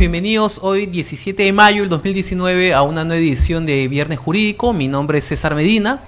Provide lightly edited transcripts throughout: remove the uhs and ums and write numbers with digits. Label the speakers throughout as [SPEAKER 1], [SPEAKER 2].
[SPEAKER 1] bienvenidos hoy 17 de mayo del 2019 a una nueva edición de Viernes Jurídico. Mi nombre es César Medina.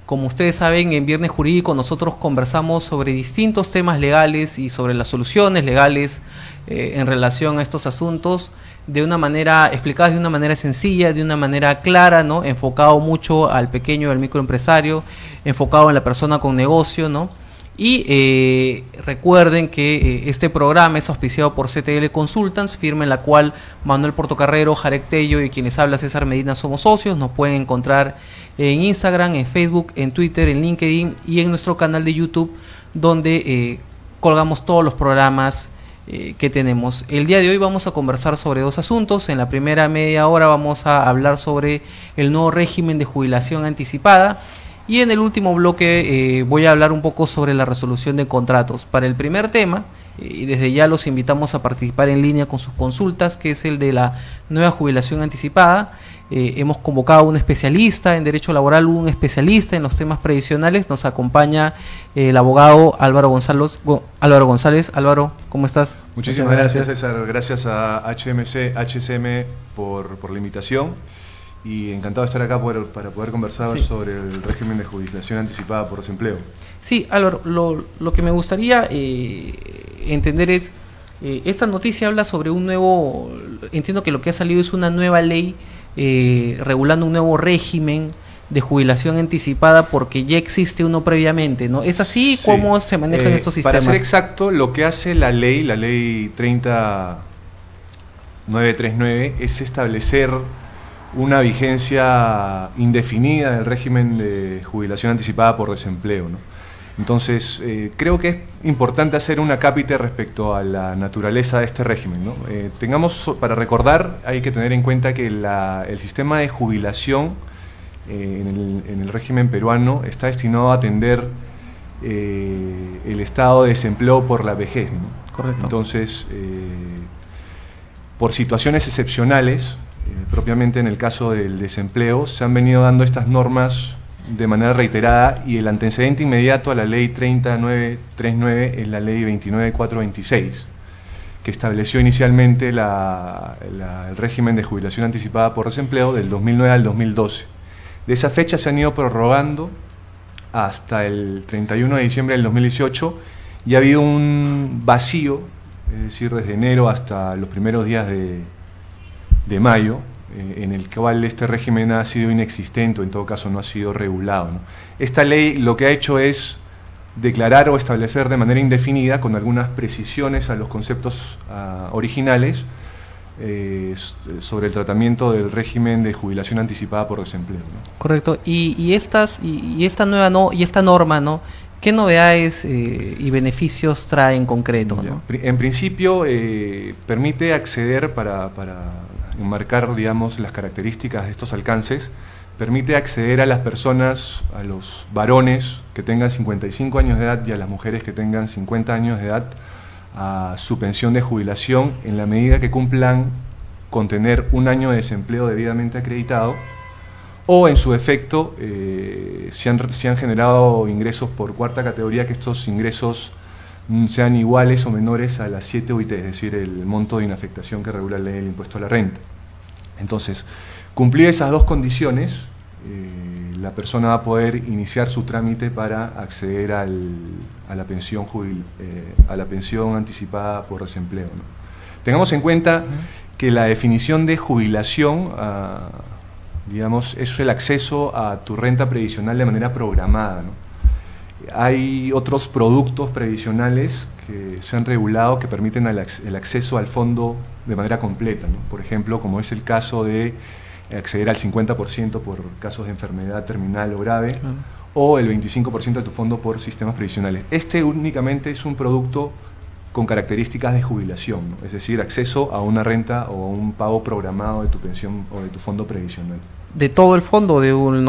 [SPEAKER 1] Como ustedes saben, en Viernes Jurídico nosotros conversamos sobre distintos temas legales y sobre las soluciones legales en relación a estos asuntos de una manera explicadas de una manera sencilla, de una manera clara, ¿no? Enfocado mucho al pequeño y al microempresario, enfocado en la persona con negocio, ¿no? Y recuerden que este programa es auspiciado por CTL Consultants, firma en la cual Manuel Portocarrero, Jarek Tello y quienes habla César Medina somos socios. Nos pueden encontrar en Instagram, en Facebook, en Twitter, en LinkedIn y en nuestro canal de YouTube, donde colgamos todos los programas que tenemos. El día de hoy vamos a conversar sobre dos asuntos. En la primera media hora vamos a hablar sobre el nuevo régimen de jubilación anticipada. Y en el último bloque voy a hablar un poco sobre la resolución de contratos. Para el primer tema, y desde ya los invitamos a participar en línea con sus consultas, que es el de la nueva jubilación anticipada. Hemos convocado a un especialista en derecho laboral, un especialista en los temas previsionales. Nos acompaña el abogado Álvaro González. Álvaro, ¿cómo estás?
[SPEAKER 2] Muchísimas gracias, César. Gracias a HCM por la invitación. Y encantado de estar acá para poder conversar sobre el régimen de jubilación anticipada por desempleo.
[SPEAKER 1] Sí, Álvaro, lo que me gustaría entender es, esta noticia habla sobre un nuevo, entiendo que lo que ha salido es una nueva ley regulando un nuevo régimen de jubilación anticipada porque ya existe uno previamente, ¿no? ¿Es así? ¿Cómo se manejan estos sistemas?
[SPEAKER 2] Para ser exacto, lo que hace la ley 30939, es establecer una vigencia indefinida del régimen de jubilación anticipada por desempleo, ¿no? Entonces, creo que es importante hacer un acápite respecto a la naturaleza de este régimen, ¿no? Para recordar, hay que tener en cuenta que el sistema de jubilación en el régimen peruano está destinado a atender el estado de desempleo por la vejez, ¿no?
[SPEAKER 1] Correcto.
[SPEAKER 2] Entonces, por situaciones excepcionales, propiamente en el caso del desempleo, se han venido dando estas normas de manera reiterada y el antecedente inmediato a la ley 30939 es la ley 29426, que estableció inicialmente el régimen de jubilación anticipada por desempleo del 2009 al 2012. De esa fecha se han ido prorrogando hasta el 31 de diciembre del 2018 y ha habido un vacío, es decir, desde enero hasta los primeros días de mayo, en el cual este régimen ha sido inexistente o en todo caso no ha sido regulado, ¿no? Esta ley lo que ha hecho es declarar o establecer de manera indefinida, con algunas precisiones a los conceptos originales, sobre el tratamiento del régimen de jubilación anticipada por desempleo, ¿no?
[SPEAKER 1] Correcto. Y esta norma, ¿no? ¿Qué novedades y beneficios trae en concreto, ¿no?
[SPEAKER 2] En principio, permite acceder para enmarcar, digamos, las características de estos alcances, permite acceder a las personas, a los varones que tengan 55 años de edad y a las mujeres que tengan 50 años de edad, a su pensión de jubilación en la medida que cumplan con tener un año de desempleo debidamente acreditado, o en su defecto, si han generado ingresos por cuarta categoría, que estos ingresos sean iguales o menores a las 7 UIT, es decir, el monto de inafectación que regula la ley del impuesto a la renta. Entonces, cumplir esas dos condiciones, la persona va a poder iniciar su trámite para acceder a la pensión anticipada por desempleo, ¿no? Tengamos en cuenta que la definición de jubilación, digamos, es el acceso a tu renta previsional de manera programada, ¿no? Hay otros productos previsionales que se han regulado que permiten el acceso al fondo de manera completa, ¿no? Por ejemplo, como es el caso de acceder al 50% por casos de enfermedad terminal o grave, o el 25% de tu fondo por sistemas previsionales. Este únicamente es un producto con características de jubilación, ¿no? Es decir, acceso a una renta o a un pago programado de tu pensión o de tu fondo previsional.
[SPEAKER 1] ¿De todo el fondo de un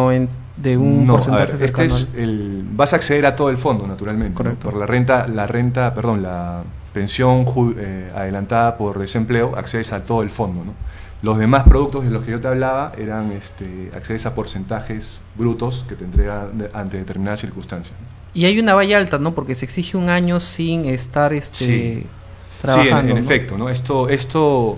[SPEAKER 1] porcentaje cercano?
[SPEAKER 2] Vas a acceder a todo el fondo, naturalmente. Correcto. ¿No? Por la pensión adelantada por desempleo, accedes a todo el fondo, ¿no? Los demás productos de los que yo te hablaba eran accedes a porcentajes brutos que te entregan ante determinadas circunstancias, ¿no?
[SPEAKER 1] Y hay una valla alta, ¿no? Porque se exige un año sin estar trabajando.
[SPEAKER 2] Sí, en efecto, ¿no? Esto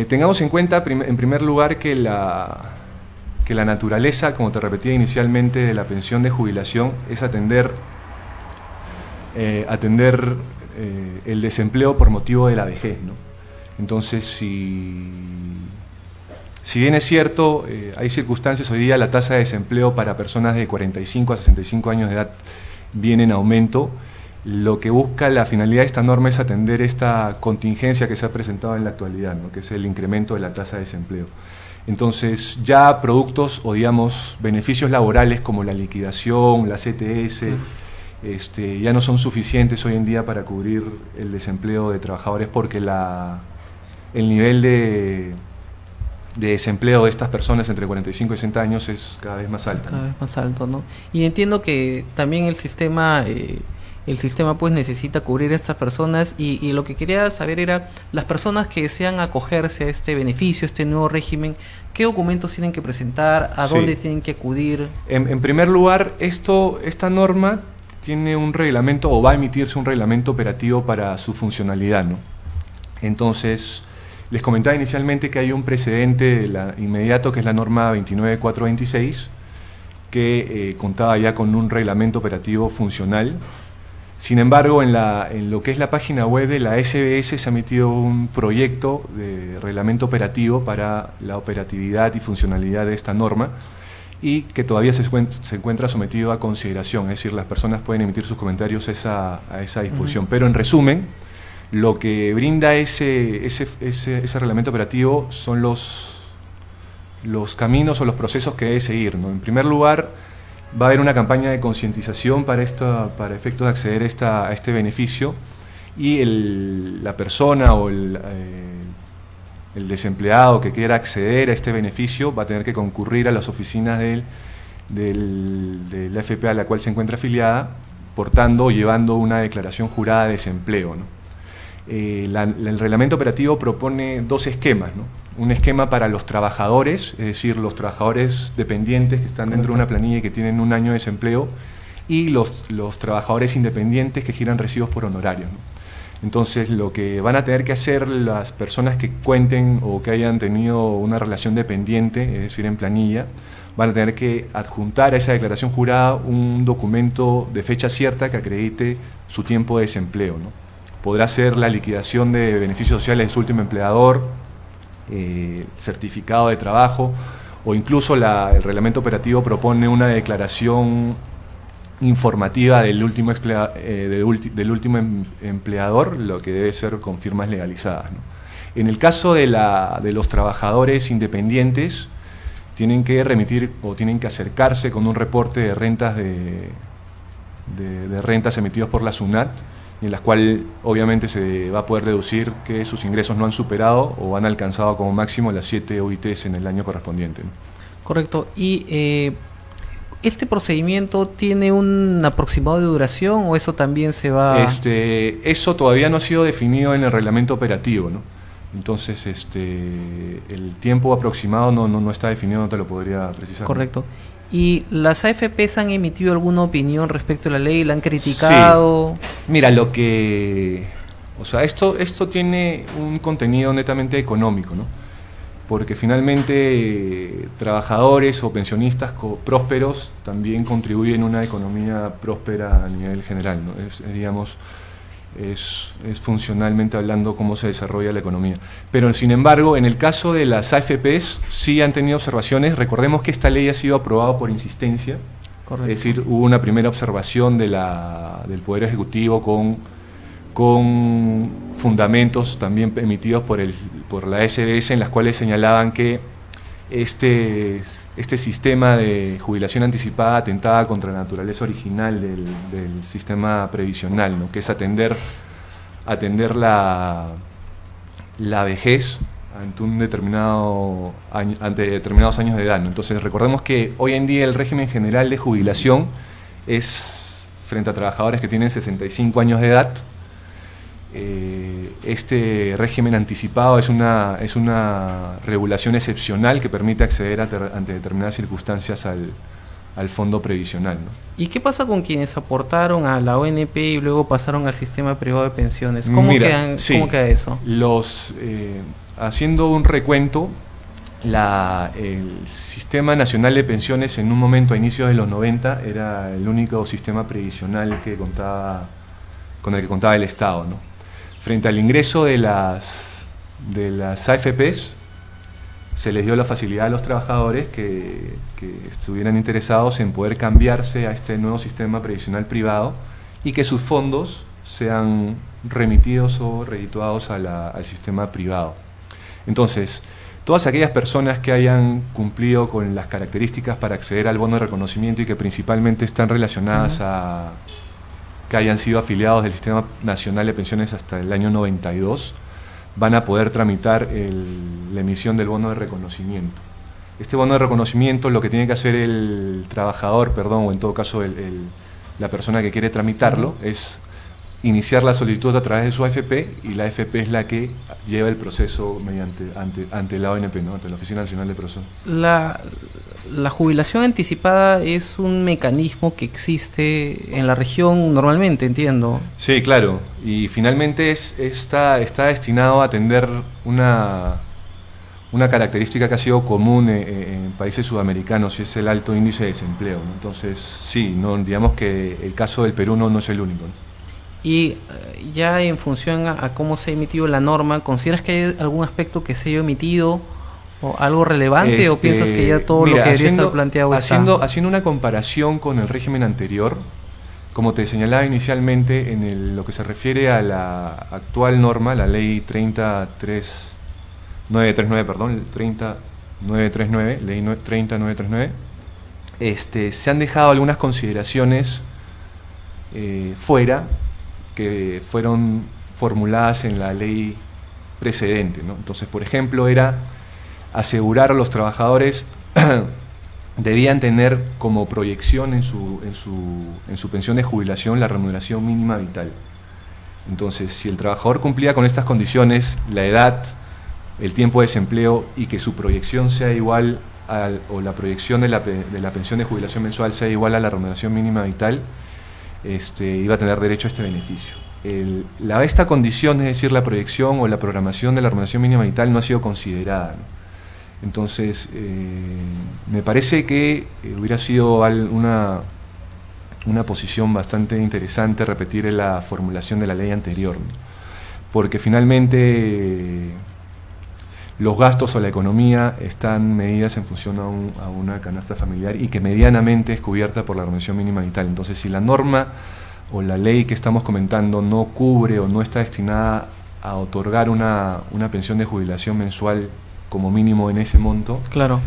[SPEAKER 2] Tengamos en cuenta, en primer lugar, que la naturaleza, como te repetía inicialmente, de la pensión de jubilación es atender el desempleo por motivo de la vejez, ¿no? Entonces, si bien es cierto, hay circunstancias, hoy día la tasa de desempleo para personas de 45 a 65 años de edad viene en aumento. Lo que busca la finalidad de esta norma es atender esta contingencia que se ha presentado en la actualidad, ¿no? Que es el incremento de la tasa de desempleo. Entonces, ya productos o, digamos, beneficios laborales como la liquidación, la CTS, ya no son suficientes hoy en día para cubrir el desempleo de trabajadores, porque el nivel de desempleo de estas personas entre 45 y 60 años es cada vez más alto.
[SPEAKER 1] Cada vez más alto, ¿no? Y entiendo que también el sistema pues necesita cubrir a estas personas, y lo que quería saber era, las personas que desean acogerse a este beneficio, este nuevo régimen, ¿qué documentos tienen que presentar? ¿A dónde tienen que acudir?
[SPEAKER 2] En primer lugar, esta norma tiene un reglamento, o va a emitirse un reglamento operativo para su funcionalidad, ¿no? Entonces, les comentaba inicialmente que hay un precedente inmediato, que es la norma 29426, que contaba ya con un reglamento operativo funcional. Sin embargo, en lo que es la página web de la SBS se ha emitido un proyecto de reglamento operativo para la operatividad y funcionalidad de esta norma, y que todavía se encuentra sometido a consideración, es decir, las personas pueden emitir sus comentarios a esa disposición. Pero en resumen, lo que brinda ese reglamento operativo son los caminos o los procesos que debe seguir, ¿no? En primer lugar, va a haber una campaña de concientización para efectos de acceder a este beneficio, y la persona o el desempleado que quiera acceder a este beneficio va a tener que concurrir a las oficinas de la AFP a la cual se encuentra afiliada, portando o llevando una declaración jurada de desempleo, ¿no? El reglamento operativo propone dos esquemas, ¿no? Un esquema para los trabajadores, es decir, los trabajadores dependientes que están dentro de una planilla y que tienen un año de desempleo, y los trabajadores independientes que giran recibos por honorarios, ¿no? Entonces, lo que van a tener que hacer las personas que cuenten o que hayan tenido una relación dependiente, es decir, en planilla, van a tener que adjuntar a esa declaración jurada un documento de fecha cierta que acredite su tiempo de desempleo, ¿no? Podrá ser la liquidación de beneficios sociales de su último empleador, certificado de trabajo, o incluso el reglamento operativo propone una declaración informativa del último empleador, lo que debe ser con firmas legalizadas, ¿no? En el caso de los trabajadores independientes, tienen que remitir o tienen que acercarse con un reporte de rentas de rentas emitidos por la SUNAT, en las cuales obviamente se va a poder deducir que sus ingresos no han superado o han alcanzado como máximo las 7 OITs en el año correspondiente, ¿no?
[SPEAKER 1] Correcto. Y ¿este procedimiento tiene un aproximado de duración, o eso también se va...?
[SPEAKER 2] Eso todavía no ha sido definido en el reglamento operativo, ¿no? Entonces, el tiempo aproximado no está definido, no te lo podría precisar.
[SPEAKER 1] Correcto. ¿Y las AFPs han emitido alguna opinión respecto a la ley? ¿La han criticado?
[SPEAKER 2] Sí. Mira, esto tiene un contenido netamente económico, ¿no? Porque finalmente trabajadores o pensionistas prósperos también contribuyen a una economía próspera a nivel general, ¿no? Es funcionalmente hablando cómo se desarrolla la economía. Pero sin embargo, en el caso de las AFPs sí han tenido observaciones. Recordemos que esta ley ha sido aprobada por insistencia. Correcto. Es decir, hubo una primera observación del Poder Ejecutivo con fundamentos también emitidos por la SBS, en las cuales señalaban que este sistema de jubilación anticipada atentaba contra la naturaleza original del sistema previsional, ¿no? Que es atender la vejez ante determinados años de edad, ¿no? Entonces, recordemos que hoy en día el régimen general de jubilación es frente a trabajadores que tienen 65 años de edad. Este régimen anticipado es una regulación excepcional que permite acceder ante determinadas circunstancias al fondo previsional, ¿no?
[SPEAKER 1] ¿Y qué pasa con quienes aportaron a la ONP y luego pasaron al sistema privado de pensiones? ¿Cómo queda eso?
[SPEAKER 2] haciendo un recuento, el Sistema Nacional de Pensiones en un momento a inicios de los 90 era el único sistema previsional con el que contaba el Estado, ¿no? Frente al ingreso de las AFPs, se les dio la facilidad a los trabajadores que estuvieran interesados en poder cambiarse a este nuevo sistema previsional privado y que sus fondos sean remitidos o redituados al sistema privado. Entonces, todas aquellas personas que hayan cumplido con las características para acceder al bono de reconocimiento y que principalmente están relacionadas a que hayan sido afiliados del Sistema Nacional de Pensiones hasta el año 92, van a poder tramitar la emisión del bono de reconocimiento. Este bono de reconocimiento, lo que tiene que hacer el trabajador, o en todo caso la persona que quiere tramitarlo, es iniciar la solicitud a través de su AFP, y la AFP es la que lleva el proceso ante la ONP, ¿no? Ante la Oficina Nacional de Procesos.
[SPEAKER 1] La jubilación anticipada es un mecanismo que existe en la región normalmente, entiendo.
[SPEAKER 2] Sí, claro, y finalmente está destinado a atender una característica que ha sido común en países sudamericanos, y es el alto índice de desempleo, ¿no? Entonces, sí, digamos que el caso del Perú no es el único, ¿no?
[SPEAKER 1] Y ya en función a cómo se ha emitido la norma, ¿consideras que hay algún aspecto que se haya omitido o algo relevante, o piensas que ya todo lo que debería estar planteado está?
[SPEAKER 2] Haciendo una comparación con el régimen anterior, como te señalaba inicialmente, en lo que se refiere a la actual norma, la ley 30939, ley 30939, se han dejado algunas consideraciones fuera, que fueron formuladas en la ley precedente, ¿no? Entonces, por ejemplo, era asegurar a los trabajadores debían tener como proyección en su pensión de jubilación la remuneración mínima vital. Entonces, si el trabajador cumplía con estas condiciones, la edad, el tiempo de desempleo, y que su proyección sea igual o la proyección de la pensión de jubilación mensual sea igual a la remuneración mínima vital, iba a tener derecho a este beneficio. Esta condición, es decir, la proyección o la programación de la remuneración mínima vital, no ha sido considerada, ¿no? Entonces, me parece que hubiera sido una posición bastante interesante repetir la formulación de la ley anterior, ¿no? Porque finalmente los gastos o la economía están medidas en función a una canasta familiar, y que medianamente es cubierta por la remuneración mínima vital. Entonces, si la norma o la ley que estamos comentando no cubre o no está destinada a otorgar una pensión de jubilación mensual como mínimo en ese monto,
[SPEAKER 1] claro,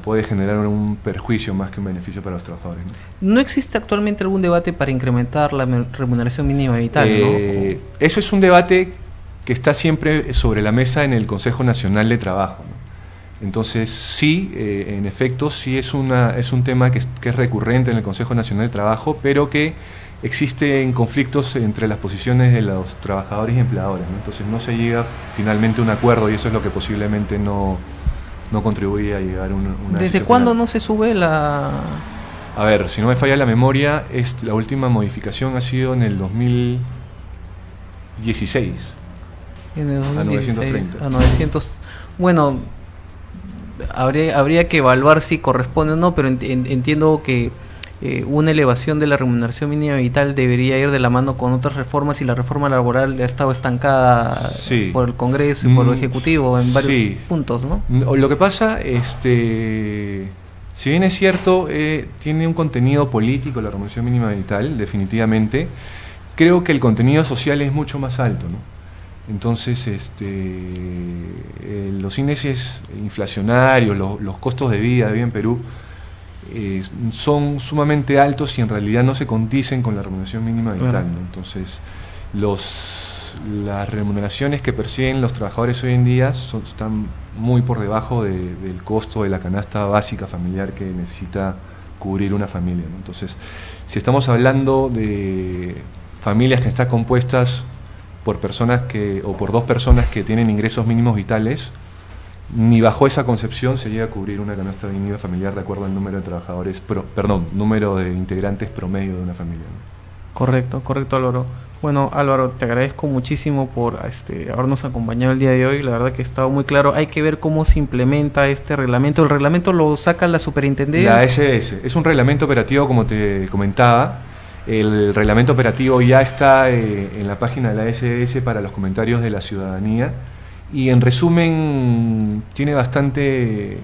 [SPEAKER 2] puede generar un perjuicio más que un beneficio para los trabajadores, ¿no?
[SPEAKER 1] ¿No existe actualmente algún debate para incrementar la remuneración mínima vital, ¿no?
[SPEAKER 2] Eso es un debate que está siempre sobre la mesa en el Consejo Nacional de Trabajo, ¿no? Entonces, sí, en efecto, sí es un tema que es recurrente en el Consejo Nacional de Trabajo, pero que existen conflictos entre las posiciones de los trabajadores y empleadores, ¿no? Entonces no se llega finalmente a un acuerdo, y eso es lo que posiblemente no contribuye a llegar a una
[SPEAKER 1] ¿Desde cuándo no se sube la...?
[SPEAKER 2] A ver, si no me falla la memoria, la última modificación ha sido en el 2016.
[SPEAKER 1] En el 2016,
[SPEAKER 2] a 930.
[SPEAKER 1] A 900. Bueno, habría que evaluar si corresponde o no, pero entiendo que una elevación de la remuneración mínima vital debería ir de la mano con otras reformas, y la reforma laboral ha estado estancada, sí, por el Congreso y por el Ejecutivo en varios, sí, puntos, ¿no?
[SPEAKER 2] Lo que pasa, si bien es cierto, tiene un contenido político la remuneración mínima vital, definitivamente, creo que el contenido social es mucho más alto, ¿no? Entonces, los índices inflacionarios, los costos de vida en Perú son sumamente altos, y en realidad no se condicen con la remuneración mínima vital, claro, ¿no? Entonces, las remuneraciones que perciben los trabajadores hoy en día están muy por debajo del costo de la canasta básica familiar que necesita cubrir una familia, ¿no? Entonces, si estamos hablando de familias que están compuestas por dos personas que tienen ingresos mínimos vitales, ni bajo esa concepción se llega a cubrir una canasta mínima familiar de acuerdo al número de trabajadores, número de integrantes promedio de una familia, ¿no?
[SPEAKER 1] Correcto, correcto, Álvaro. Bueno, Álvaro, te agradezco muchísimo por habernos acompañado el día de hoy. La verdad que ha estado muy claro. Hay que ver cómo se implementa este reglamento. El reglamento lo saca la superintendencia.
[SPEAKER 2] La SS. Es un reglamento operativo, como te comentaba. El reglamento operativo ya está en la página de la SS para los comentarios de la ciudadanía. Y en resumen, tiene bastante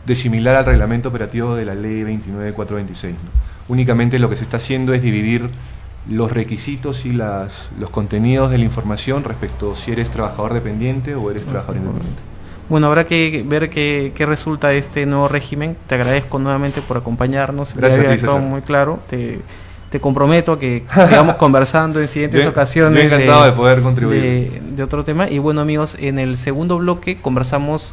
[SPEAKER 2] de similar al reglamento operativo de la ley 29426, ¿no? Únicamente lo que se está haciendo es dividir los requisitos y los contenidos de la información respecto si eres trabajador dependiente o eres trabajador independiente.
[SPEAKER 1] Bueno, habrá que ver qué resulta de este nuevo régimen. Te agradezco nuevamente por acompañarnos.
[SPEAKER 2] Gracias a ti,
[SPEAKER 1] estado
[SPEAKER 2] César.
[SPEAKER 1] muy claro. Te comprometo a que sigamos conversando en siguientes ocasiones.
[SPEAKER 2] Yo encantado de poder contribuir.
[SPEAKER 1] De otro tema. Y bueno, amigos, en el segundo bloque conversamos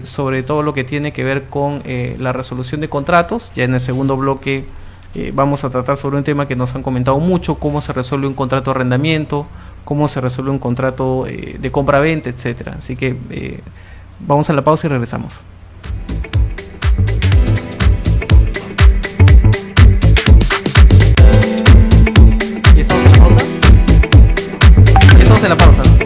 [SPEAKER 1] sobre todo lo que tiene que ver con la resolución de contratos. Ya en el segundo bloque vamos a tratar sobre un tema que nos han comentado mucho: cómo se resuelve un contrato de arrendamiento, cómo se resuelve un contrato de compra-venta, etcétera. Así que vamos a la pausa y regresamos. ¿Ya estamos en la pausa? Ya estamos en la pausa, ¿no?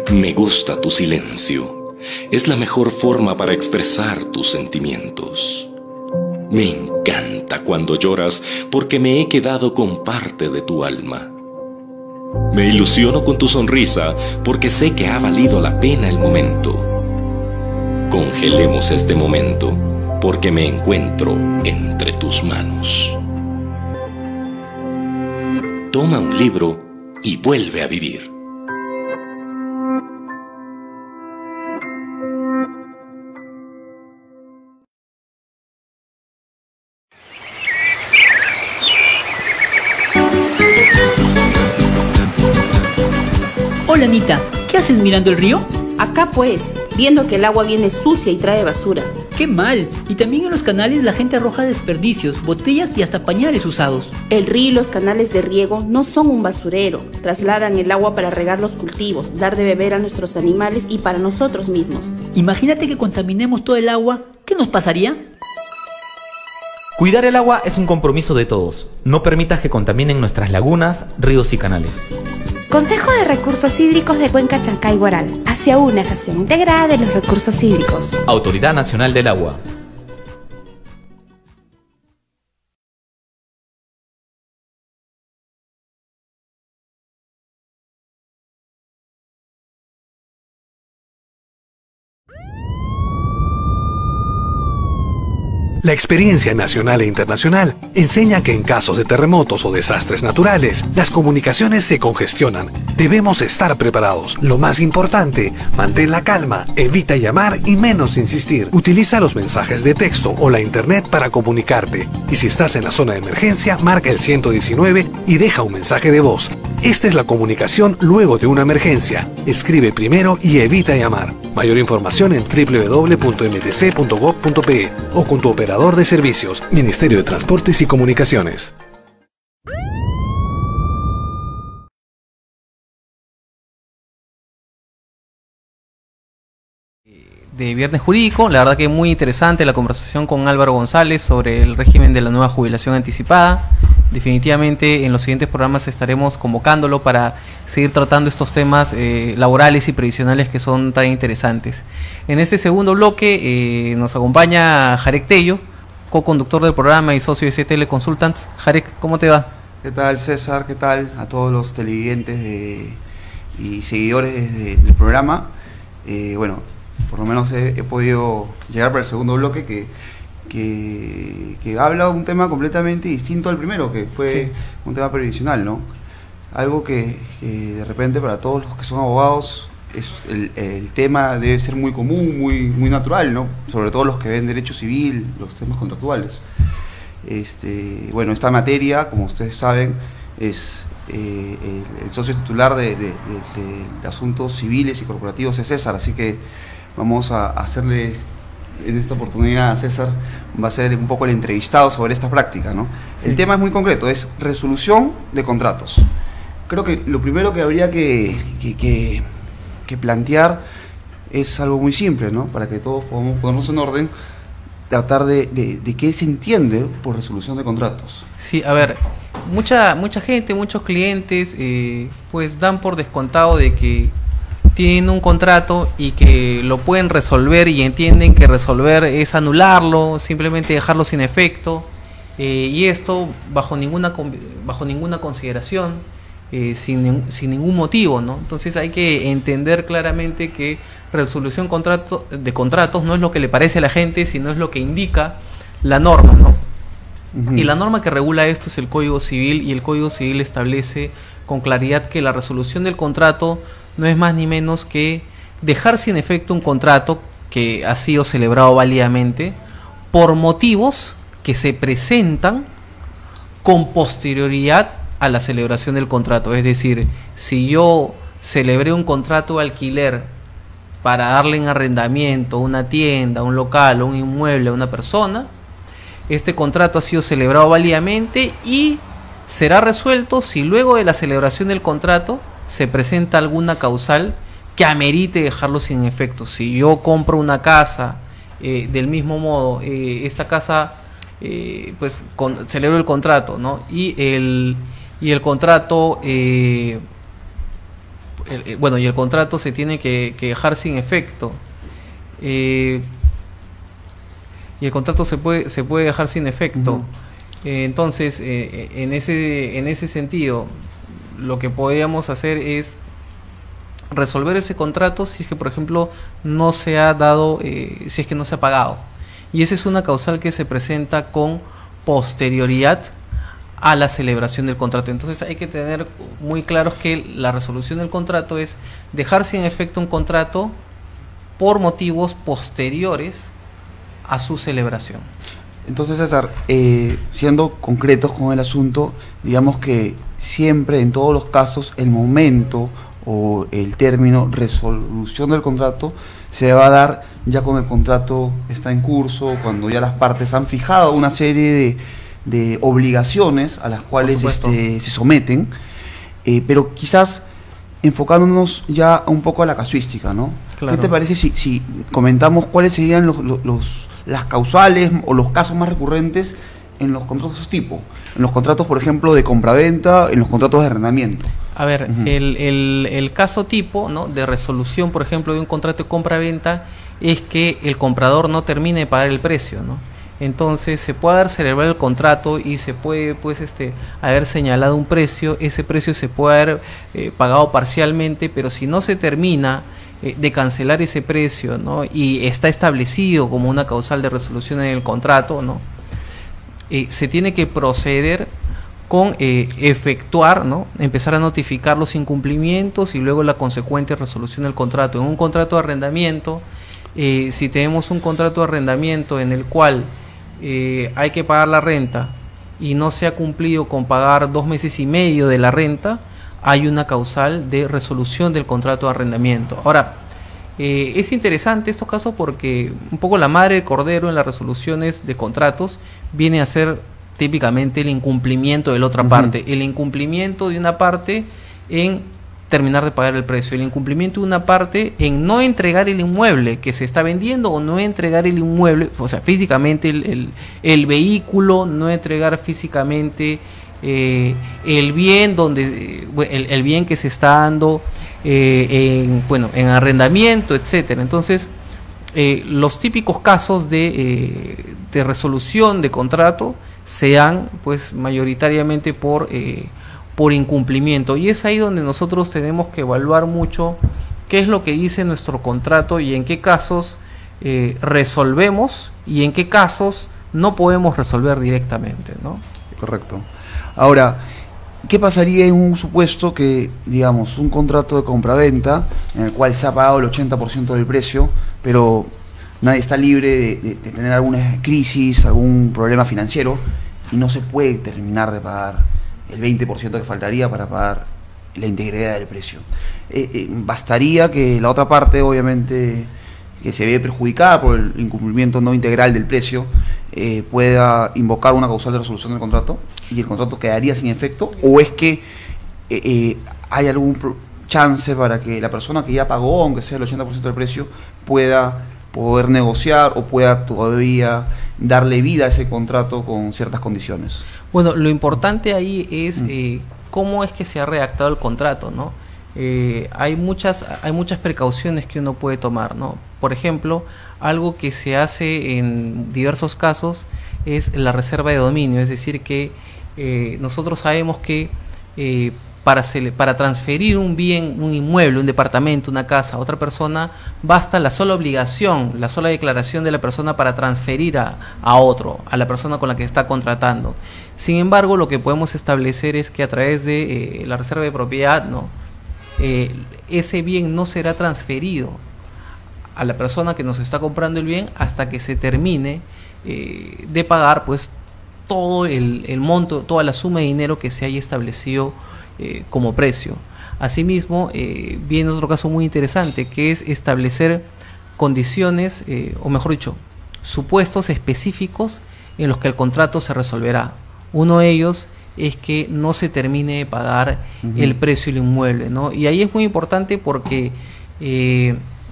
[SPEAKER 3] Me gusta tu silencio. Es la mejor forma para expresar tus sentimientos. Me encanta cuando lloras porque me he quedado con parte de tu alma. Me ilusiono con tu sonrisa porque sé que ha valido la pena el momento. Congelemos este momento porque me encuentro entre tus manos. Toma un libro y vuelve a vivir.
[SPEAKER 4] Hola Anita, ¿qué haces mirando el río?
[SPEAKER 5] Acá pues, viendo que el agua viene sucia y trae basura.
[SPEAKER 4] ¡Qué mal! Y también en los canales la gente arroja desperdicios, botellas y hasta pañales usados.
[SPEAKER 5] El río y los canales de riego no son un basurero. Trasladan el agua para regar los cultivos, dar de beber a nuestros animales y para nosotros mismos.
[SPEAKER 4] Imagínate que contaminemos todo el agua, ¿qué nos pasaría?
[SPEAKER 6] Cuidar el agua es un compromiso de todos. No permitas que contaminen nuestras lagunas, ríos y canales.
[SPEAKER 7] Consejo de Recursos Hídricos de Cuenca Chancay Guaral, hacia una gestión integrada de los recursos hídricos.
[SPEAKER 6] Autoridad Nacional del Agua.
[SPEAKER 8] La experiencia nacional e internacional enseña que en casos de terremotos o desastres naturales, las comunicaciones se congestionan. Debemos estar preparados. Lo más importante, mantén la calma, evita llamar y menos insistir. Utiliza los mensajes de texto o la internet para comunicarte. Y si estás en la zona de emergencia, marca el 119 y deja un mensaje de voz. Esta es la comunicación luego de una emergencia. Escribe primero y evita llamar. Mayor información en www.mtc.gov.pe o con tu operador de servicios, Ministerio de Transportes y Comunicaciones.
[SPEAKER 1] De Viernes Jurídico. La verdad que muy interesante la conversación con Álvaro González sobre el régimen de la nueva jubilación anticipada. Definitivamente en los siguientes programas estaremos convocándolo para seguir tratando estos temas laborales y previsionales que son tan interesantes. En este segundo bloque nos acompaña Jarek Tello, co-conductor del programa y socio de CTL Consultants. Jarek, ¿cómo te va?
[SPEAKER 9] ¿Qué tal, César? ¿Qué tal a todos los televidentes y seguidores del programa? Bueno, por lo menos he podido llegar para el segundo bloque que habla de un tema completamente distinto al primero, que fue un tema previsional, ¿no? Algo que de repente para todos los que son abogados el tema debe ser muy común, muy natural, ¿no? Sobre todo los que ven derecho civil, los temas contractuales. Bueno, esta materia, como ustedes saben, es el socio titular de asuntos civiles y corporativos es César, así que vamos a hacerle en esta oportunidad a César, va a ser un poco el entrevistado sobre esta práctica, ¿no? Sí. El tema es muy concreto, es resolución de contratos. Creo que lo primero que habría que plantear es algo muy simple, ¿no? Para que todos podamos ponernos en orden, tratar de qué se entiende por resolución de contratos.
[SPEAKER 1] Sí, a ver, mucha gente, muchos clientes pues dan por descontado de que tienen un contrato y que lo pueden resolver y entienden que resolver es anularlo, simplemente dejarlo sin efecto, y esto bajo ninguna consideración, sin ningún motivo, ¿no? Entonces hay que entender claramente que resolución de contratos no es lo que le parece a la gente, sino es lo que indica la norma, ¿no? Y la norma que regula esto es el Código Civil, y el Código Civil establece con claridad que la resolución del contrato no es más ni menos que dejar sin efecto un contrato que ha sido celebrado válidamente por motivos que se presentan con posterioridad a la celebración del contrato. Es decir, si yo celebré un contrato de alquiler para darle en arrendamiento una tienda, un local o un inmueble a una persona, este contrato ha sido celebrado válidamente y será resuelto si luego de la celebración del contrato se presenta alguna causal que amerite dejarlo sin efecto. Si yo compro una casa, del mismo modo, esta casa, pues celebro el contrato, ¿no? Y el contrato, bueno, y el contrato se tiene que dejar sin efecto. Y el contrato se puede dejar sin efecto. Entonces, en ese sentido, lo que podríamos hacer es resolver ese contrato si es que, por ejemplo, no se ha dado, si es que no se ha pagado. Y esa es una causal que se presenta con posterioridad a la celebración del contrato. Entonces hay que tener muy claros que la resolución del contrato es dejar sin efecto un contrato por motivos posteriores a su celebración.
[SPEAKER 9] Entonces, César, siendo concretos con el asunto, digamos que siempre, en todos los casos, el momento o el término resolución del contrato se va a dar ya cuando el contrato está en curso, cuando ya las partes han fijado una serie de obligaciones a las cuales se someten, pero quizás enfocándonos ya un poco a la casuística, ¿no? Claro. ¿Qué te parece si comentamos cuáles serían las causales o los casos más recurrentes en los contratos tipo? En los contratos, por ejemplo, de compraventa, en los contratos de arrendamiento.
[SPEAKER 1] A ver, el caso tipo, ¿no?, de resolución, por ejemplo, de un contrato de compra-venta es que el comprador no termine de pagar el precio, ¿no? Entonces se puede haber celebrado el contrato y se puede, pues, haber señalado un precio, ese precio se puede haber pagado parcialmente, pero si no se termina de cancelar ese precio, ¿no?, y está establecido como una causal de resolución en el contrato, ¿no?, se tiene que proceder con efectuar, ¿no?, empezar a notificar los incumplimientos y luego la consecuente resolución del contrato. En un contrato de arrendamiento, si tenemos un contrato de arrendamiento en el cual hay que pagar la renta y no se ha cumplido con pagar 2 meses y medio de la renta, hay una causal de resolución del contrato de arrendamiento. Ahora, es interesante estos casos porque un poco la madre del cordero en las resoluciones de contratos viene a ser típicamente el incumplimiento de la otra parte, el incumplimiento de una parte en terminar de pagar el precio. El incumplimiento de una parte en no entregar el inmueble que se está vendiendo, o no entregar el inmueble, o sea, físicamente el vehículo, no entregar físicamente el bien el bien que se está dando en arrendamiento, etcétera. Entonces, los típicos casos de resolución de contrato se dan pues mayoritariamente por incumplimiento, y es ahí donde nosotros tenemos que evaluar mucho qué es lo que dice nuestro contrato y en qué casos resolvemos y en qué casos no podemos resolver directamente, ¿no?
[SPEAKER 9] Correcto. Ahora, ¿qué pasaría en un supuesto que, digamos, un contrato de compraventa en el cual se ha pagado el 80% del precio, pero nadie está libre de tener alguna crisis, algún problema financiero, y no se puede terminar de pagar el 20% que faltaría para pagar la integridad del precio? Bastaría que la otra parte, obviamente, que se ve perjudicada por el incumplimiento no integral del precio, pueda invocar una causal de resolución del contrato y el contrato quedaría sin efecto, o es que hay algún chance para que la persona que ya pagó, aunque sea el 80% del precio, pueda poder negociar o pueda todavía darle vida a ese contrato con ciertas condiciones?
[SPEAKER 1] Bueno, lo importante ahí es cómo es que se ha redactado el contrato, ¿no? Hay muchas precauciones que uno puede tomar, ¿no? Por ejemplo, algo que se hace en diversos casos es la reserva de dominio, es decir que nosotros sabemos que para transferir un bien, un inmueble, un departamento, una casa a otra persona, basta la sola obligación, la sola declaración de la persona para transferir a la persona con la que está contratando. Sin embargo, lo que podemos establecer es que a través de la reserva de propiedad, ¿no? Ese bien no será transferido a la persona que nos está comprando el bien hasta que se termine de pagar pues todo el monto, toda la suma de dinero que se haya establecido como precio. Asimismo, viene otro caso muy interesante, que es establecer condiciones, o mejor dicho, supuestos específicos en los que el contrato se resolverá. Uno de ellos es que no se termine de pagar el precio del inmueble, ¿no? Y ahí es muy importante porque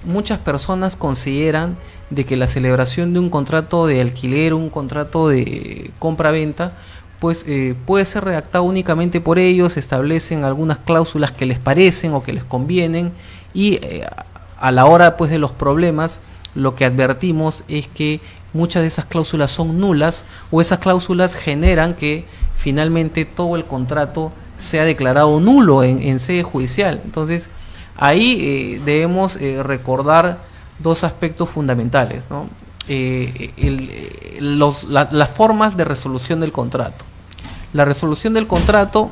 [SPEAKER 1] muchas personas consideran de que la celebración de un contrato de alquiler, un contrato de compra-venta, pues puede ser redactado únicamente por ellos, establecen algunas cláusulas que les parecen o que les convienen, y a la hora pues de los problemas lo que advertimos es que muchas de esas cláusulas son nulas, o esas cláusulas generan que finalmente todo el contrato sea declarado nulo en sede judicial. Entonces ahí debemos recordar dos aspectos fundamentales, ¿no? Las formas de resolución del contrato. La resolución del contrato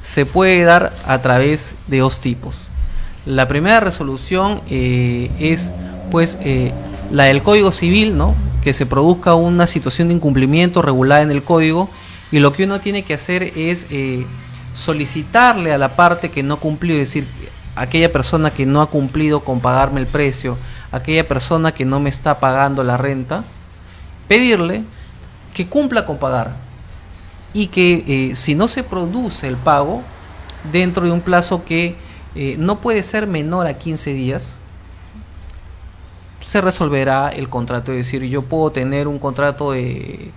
[SPEAKER 1] se puede dar a través de dos tipos. La primera resolución es pues la del Código Civil, ¿no? Que se produzca una situación de incumplimiento regulada en el Código, y lo que uno tiene que hacer es solicitarle a la parte que no cumplió, es decir, aquella persona que no ha cumplido con pagarme el precio, aquella persona que no me está pagando la renta, pedirle que cumpla con pagar, y que si no se produce el pago dentro de un plazo que no puede ser menor a 15 días, se resolverá el contrato. Es decir, yo puedo tener un contrato de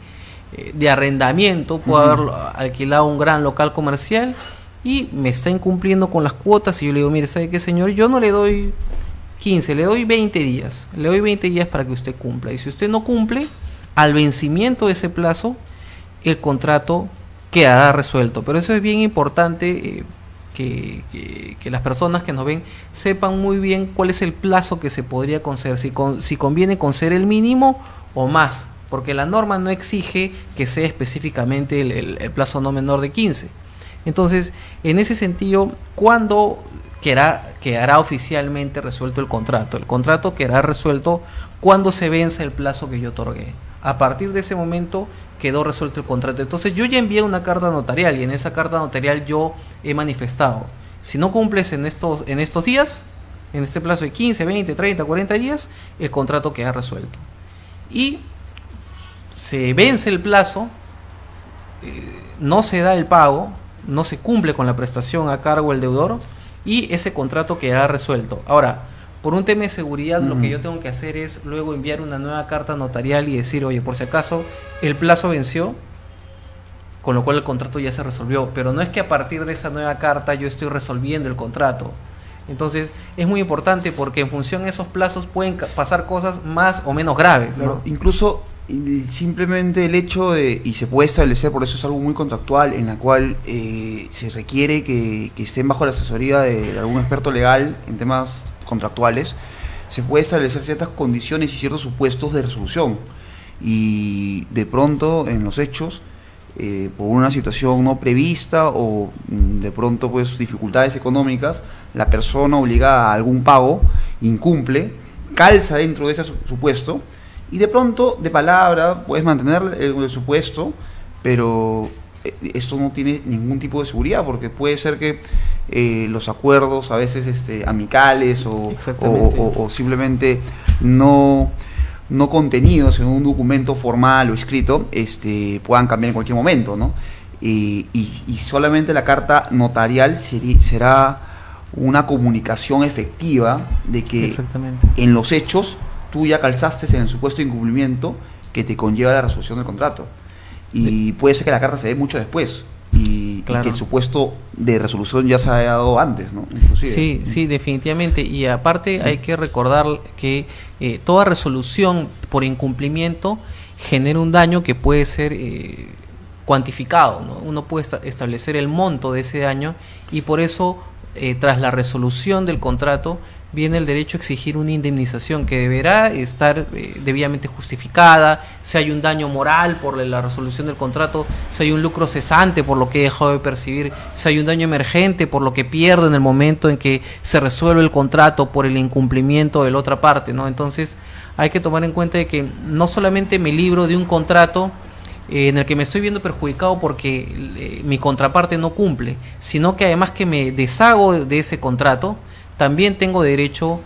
[SPEAKER 1] arrendamiento, puedo haber alquilado un gran local comercial y me está incumpliendo con las cuotas, y yo le digo, mire, ¿sabe qué, señor? Yo no le doy 15, le doy 20 días. Le doy 20 días para que usted cumpla. Y si usted no cumple, al vencimiento de ese plazo, el contrato quedará resuelto. Pero eso es bien importante, que las personas que nos ven sepan muy bien cuál es el plazo que se podría conceder, si conviene conceder el mínimo o más, porque la norma no exige que sea específicamente el plazo no menor de 15. Entonces, en ese sentido, ¿cuándo quedará oficialmente resuelto el contrato? El contrato quedará resuelto cuando se vence el plazo que yo otorgué. A partir de ese momento quedó resuelto el contrato. Entonces yo ya envié una carta notarial, y en esa carta notarial yo he manifestado: si no cumples en estos días, en este plazo de 15, 20, 30, 40 días, el contrato queda resuelto. Y se vence el plazo, no se da el pago, no se cumple con la prestación a cargo del deudor, y ese contrato quedará resuelto. Ahora, por un tema de seguridad, lo que yo tengo que hacer es luego enviar una nueva carta notarial y decir, oye, por si acaso el plazo venció, con lo cual el contrato ya se resolvió, pero no es que a partir de esa nueva carta yo estoy resolviendo el contrato. Entonces es muy importante porque en función de esos plazos pueden pasar cosas más o menos graves, ¿no?
[SPEAKER 9] Incluso simplemente el hecho de, y se puede establecer, por eso es algo muy contractual, en la cual se requiere que estén bajo la asesoría de algún experto legal en temas contractuales, se puede establecer ciertas condiciones y ciertos supuestos de resolución, y de pronto en los hechos, por una situación no prevista o de pronto pues dificultades económicas, la persona obligada a algún pago incumple, calza dentro de ese supuesto, y de pronto de palabra puedes mantener el supuesto, pero esto no tiene ningún tipo de seguridad, porque puede ser que los acuerdos a veces amicales o simplemente no contenidos en un documento formal o escrito puedan cambiar en cualquier momento, ¿no? Y solamente la carta notarial será una comunicación efectiva de que en los hechos tú ya calzaste en el supuesto de incumplimiento que te conlleva la resolución del contrato. Y puede ser que la carta se dé mucho después y que el supuesto de resolución ya se haya dado antes, ¿no? Inclusive.
[SPEAKER 1] Sí, definitivamente. Y aparte hay que recordar que toda resolución por incumplimiento genera un daño que puede ser cuantificado, ¿no? Uno puede establecer el monto de ese daño, y por eso tras la resolución del contrato viene el derecho a exigir una indemnización que deberá estar debidamente justificada, si hay un daño moral por la resolución del contrato, si hay un lucro cesante por lo que he dejado de percibir, si hay un daño emergente por lo que pierdo en el momento en que se resuelve el contrato por el incumplimiento de la otra parte, ¿no? Entonces hay que tomar en cuenta de que no solamente me libro de un contrato en el que me estoy viendo perjudicado porque mi contraparte no cumple, sino que además que me deshago de ese contrato, también tengo derecho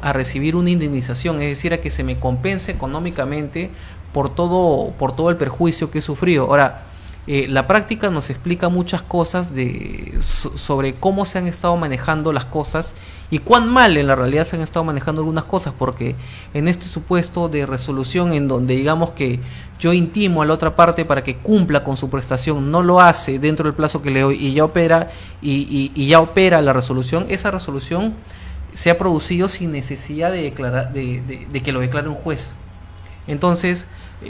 [SPEAKER 1] a recibir una indemnización, es decir, a que se me compense económicamente por todo el perjuicio que he sufrido. Ahora, la práctica nos explica muchas cosas sobre cómo se han estado manejando las cosas y cuán mal en la realidad se han estado manejando algunas cosas, porque en este supuesto de resolución en donde digamos que yo intimo a la otra parte para que cumpla con su prestación, no lo hace dentro del plazo que le doy y ya opera ya opera la resolución, esa resolución se ha producido sin necesidad de que lo declare un juez. Entonces,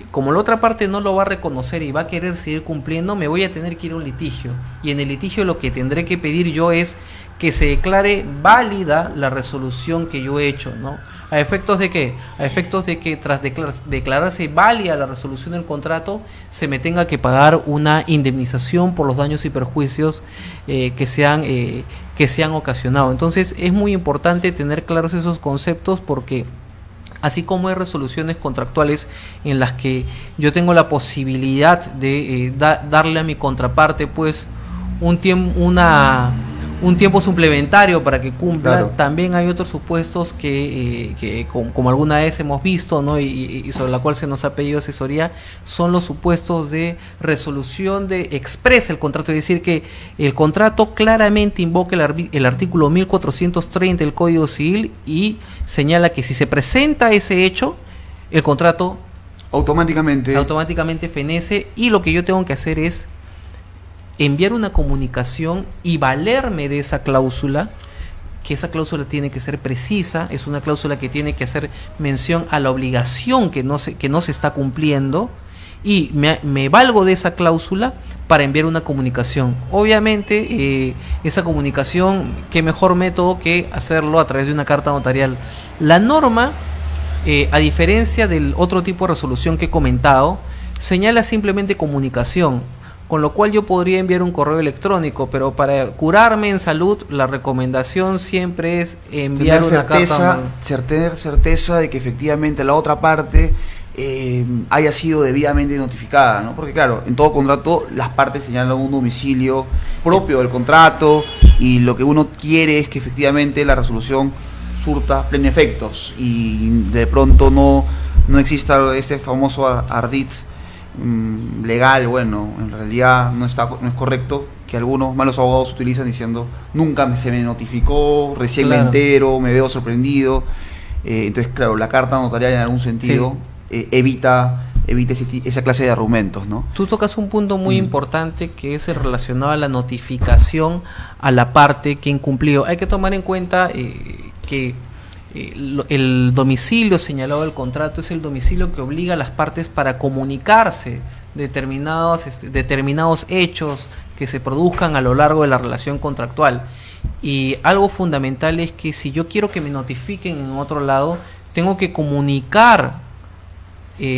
[SPEAKER 1] como la otra parte no lo va a reconocer y va a querer seguir cumpliendo, me voy a tener que ir a un litigio, y en el litigio lo que tendré que pedir yo es que se declare válida la resolución que yo he hecho, ¿no? ¿A efectos de qué? A efectos de que tras declararse válida la resolución del contrato, se me tenga que pagar una indemnización por los daños y perjuicios que se han ocasionado. Entonces es muy importante tener claros esos conceptos, porque así como hay resoluciones contractuales en las que yo tengo la posibilidad de darle a mi contraparte pues un tiempo suplementario para que cumpla, claro. También hay otros supuestos que como alguna vez hemos visto, ¿no? y sobre la cual se nos ha pedido asesoría, son los supuestos de resolución de expresa el contrato, es decir, que el contrato claramente invoca el artículo 1430 del Código Civil y señala que si se presenta ese hecho, el contrato automáticamente fenece, y lo que yo tengo que hacer es enviar una comunicación y valerme de esa cláusula, que esa cláusula tiene que ser precisa, es una cláusula que tiene que hacer mención a la obligación que no se está cumpliendo, y me valgo de esa cláusula para enviar una comunicación. Obviamente esa comunicación, qué mejor método que hacerlo a través de una carta notarial. La norma, a diferencia del otro tipo de resolución que he comentado, señala simplemente comunicación, con lo cual yo podría enviar un correo electrónico, pero para curarme en salud, la recomendación siempre es enviar una carta.
[SPEAKER 9] Tener certeza de que efectivamente la otra parte haya sido debidamente notificada, ¿no? Porque claro, en todo contrato las partes señalan un domicilio propio del contrato, y lo que uno quiere es que efectivamente la resolución surta pleno efectos y de pronto no exista ese famoso ardid legal. Bueno, en realidad no es correcto, que algunos malos abogados utilizan diciendo nunca se me notificó, recién
[SPEAKER 1] Claro.
[SPEAKER 9] me entero, me veo sorprendido. Entonces, claro, la carta notarial en algún sentido evita esa clase de argumentos, ¿no?
[SPEAKER 1] Tú tocas un punto muy importante que es el relacionado a la notificación a la parte que incumplió. Hay que tomar en cuenta que el domicilio señalado del contrato es el domicilio que obliga a las partes para comunicarse determinados hechos que se produzcan a lo largo de la relación contractual. Y algo fundamental es que si yo quiero que me notifiquen en otro lado, tengo que comunicar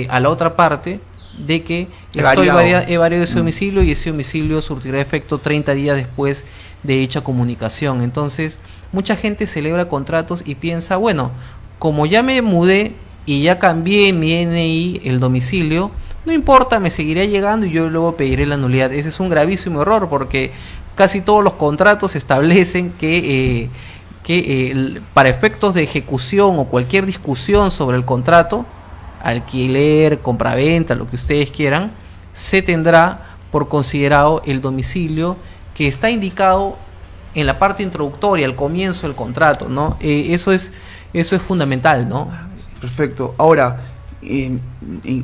[SPEAKER 1] a la otra parte de que he variado ese domicilio y ese domicilio surtirá efecto 30 días después de dicha comunicación. Entonces, mucha gente celebra contratos y piensa, bueno, como ya me mudé y ya cambié mi DNI, el domicilio, no importa, me seguirá llegando y yo luego pediré la nulidad. Ese es un gravísimo error porque casi todos los contratos establecen que para efectos de ejecución o cualquier discusión sobre el contrato, alquiler, compraventa, lo que ustedes quieran, se tendrá por considerado el domicilio que está indicado en la parte introductoria, al comienzo del contrato, ¿no? Eso es fundamental, ¿no?
[SPEAKER 9] Perfecto. Ahora,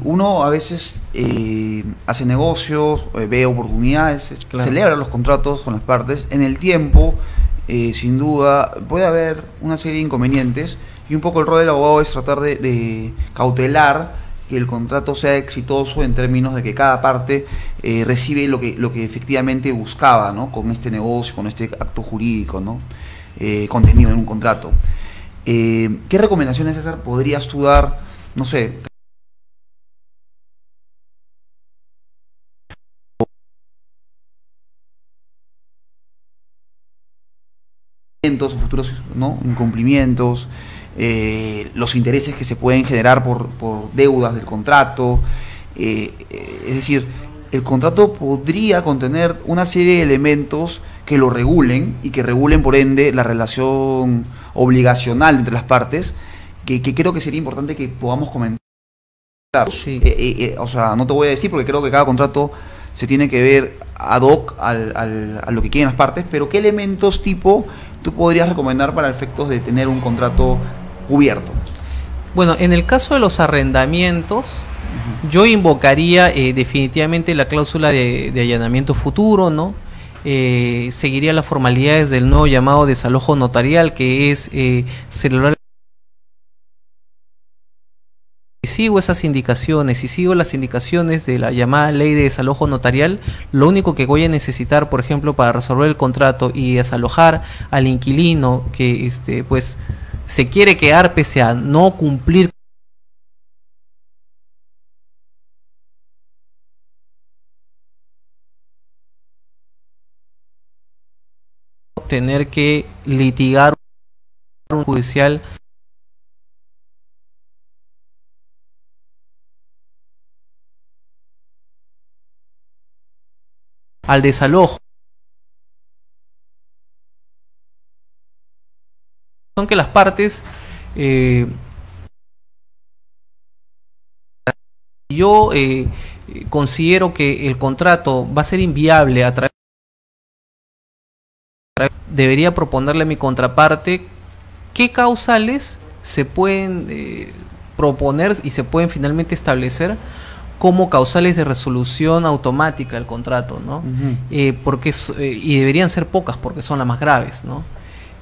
[SPEAKER 9] uno a veces hace negocios, ve oportunidades,
[SPEAKER 1] Claro.
[SPEAKER 9] celebra los contratos con las partes. En el tiempo, sin duda, puede haber una serie de inconvenientes y un poco el rol del abogado es tratar de cautelar que el contrato sea exitoso en términos de que cada parte recibe lo que efectivamente buscaba, ¿no? Con este negocio, con este acto jurídico, ¿no? Contenido en un contrato. ¿Qué recomendaciones, César, podrías tú dar? No sé, futuros, ¿no? Incumplimientos, los intereses que se pueden generar por deudas del contrato. Es decir, el contrato podría contener una serie de elementos que lo regulen y que regulen por ende la relación obligacional entre las partes, que creo que sería importante que podamos comentar.
[SPEAKER 1] Sí.
[SPEAKER 9] O sea, no te voy a decir porque creo que cada contrato se tiene que ver ad hoc a lo que quieren las partes, pero ¿qué elementos tipo tú podrías recomendar para efectos de tener un contrato cubierto?
[SPEAKER 1] Bueno, en el caso de los arrendamientos, yo invocaría definitivamente la cláusula de allanamiento futuro, ¿no? Seguiría las formalidades del nuevo llamado desalojo notarial, que es celebrar. Si sigo esas indicaciones, si sigo las indicaciones de la llamada ley de desalojo notarial, lo único que voy a necesitar, por ejemplo, para resolver el contrato y desalojar al inquilino que pues se quiere quedar pese a no cumplir tener que litigar un judicial al desalojo. Son que las partes yo considero que el contrato va a ser inviable a través, debería proponerle a mi contraparte qué causales se pueden proponer y se pueden finalmente establecer como causales de resolución automática del contrato, ¿no? Porque y deberían ser pocas porque son las más graves, ¿no?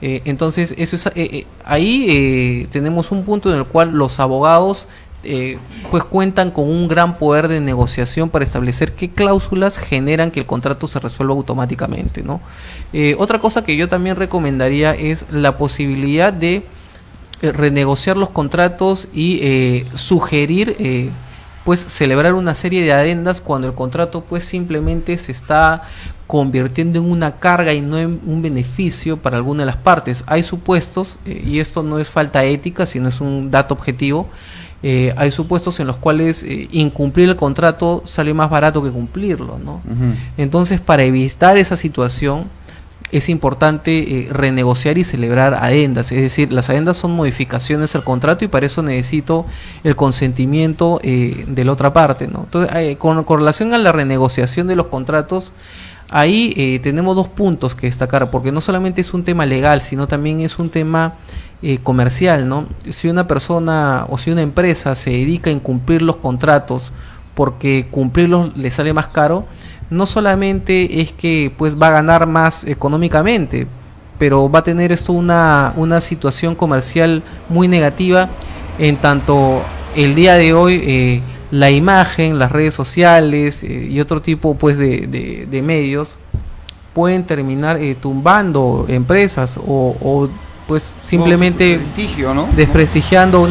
[SPEAKER 1] Entonces eso es, ahí tenemos un punto en el cual los abogados pues cuentan con un gran poder de negociación para establecer qué cláusulas generan que el contrato se resuelva automáticamente, ¿no? Otra cosa que yo también recomendaría es la posibilidad de renegociar los contratos y sugerir pues celebrar una serie de adendas cuando el contrato pues simplemente se está convirtiendo en una carga y no en un beneficio para alguna de las partes. Hay supuestos, y esto no es falta ética, sino es un dato objetivo, hay supuestos en los cuales incumplir el contrato sale más barato que cumplirlo, ¿no? Entonces, para evitar esa situación, es importante renegociar y celebrar adendas. Es decir, las adendas son modificaciones al contrato y para eso necesito el consentimiento de la otra parte, ¿no? Entonces, con relación a la renegociación de los contratos, ahí tenemos dos puntos que destacar, porque no solamente es un tema legal, sino también es un tema comercial, ¿no? Si una persona o si una empresa se dedica a incumplir los contratos porque cumplirlos le sale más caro, no solamente es que pues va a ganar más económicamente, pero va a tener esto una situación comercial muy negativa, en tanto el día de hoy la imagen, las redes sociales y otro tipo pues de medios pueden terminar tumbando empresas o pues simplemente
[SPEAKER 9] prestigio, ¿no?
[SPEAKER 1] desprestigiando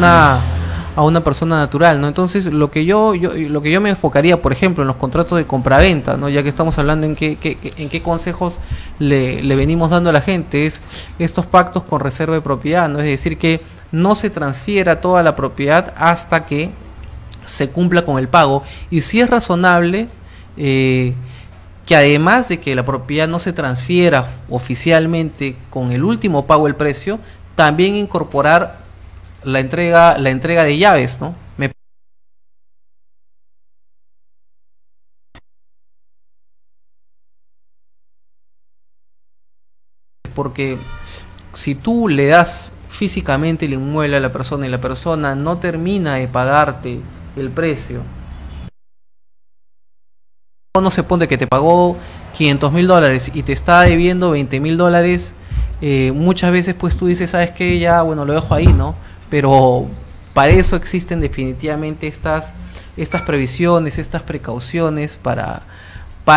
[SPEAKER 1] a una persona natural, ¿no? Entonces lo que yo me enfocaría, por ejemplo, en los contratos de compraventa, ¿no? Ya que estamos hablando en qué consejos le venimos dando a la gente, es estos pactos con reserva de propiedad, ¿no? Es decir, que no se transfiera toda la propiedad hasta que se cumpla con el pago, y si es razonable que además de que la propiedad no se transfiera oficialmente con el último pago del precio, también incorporar la entrega de llaves, ¿no? Porque si tú le das físicamente el inmueble a la persona y la persona no termina de pagarte el precio, no se pone que te pagó $500,000 y te está debiendo $20,000, muchas veces pues tú dices, ¿sabes qué? Ya, bueno, lo dejo ahí, ¿no? Pero para eso existen definitivamente estas previsiones, estas precauciones para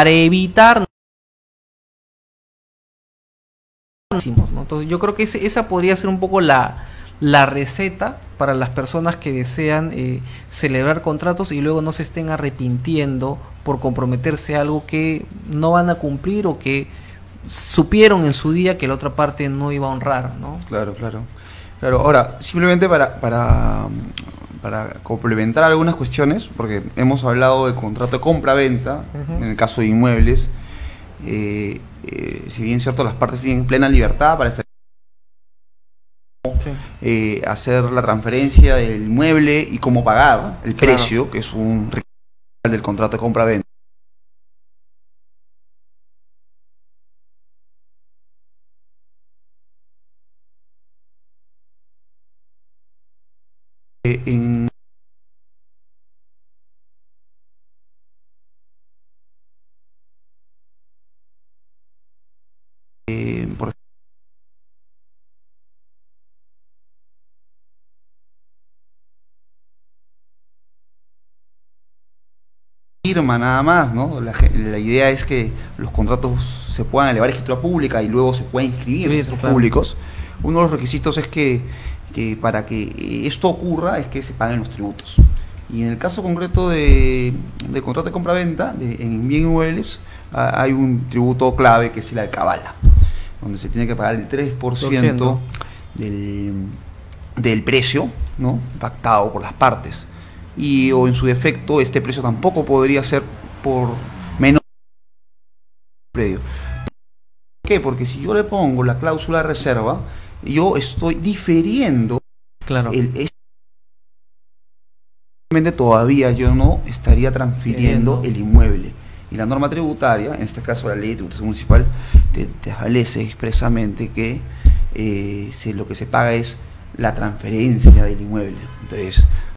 [SPEAKER 1] evitar, ¿no? Entonces yo creo que esa podría ser un poco la receta para las personas que desean celebrar contratos y luego no se estén arrepintiendo por comprometerse a algo que no van a cumplir o que supieron en su día que la otra parte no iba a honrar, ¿no?
[SPEAKER 9] Claro. Ahora, simplemente para complementar algunas cuestiones, porque hemos hablado del contrato de compra-venta, en el caso de inmuebles, si bien es cierto, las partes tienen plena libertad para hacer la transferencia del inmueble y cómo pagar el precio, que es un requisito del contrato de compra-venta. Por firma nada más, ¿no? La idea es que los contratos se puedan elevar a escritura pública y luego se puedan inscribir en registros públicos. Uno de los requisitos es que para que esto ocurra es que se paguen los tributos. Y en el caso concreto de contrato de compra-venta en bien inmuebles, hay un tributo clave que es la de cabala, donde se tiene que pagar el 3% del precio, ¿no? Pactado por las partes. O en su defecto, este precio tampoco podría ser por menos predio. ¿Por qué? Porque si yo le pongo la cláusula de reserva, yo estoy diferiendo todavía yo no estaría transfiriendo el inmueble. Y la norma tributaria, en este caso la ley de tributación municipal, te establece expresamente que lo que se paga es la transferencia del inmueble. Entonces,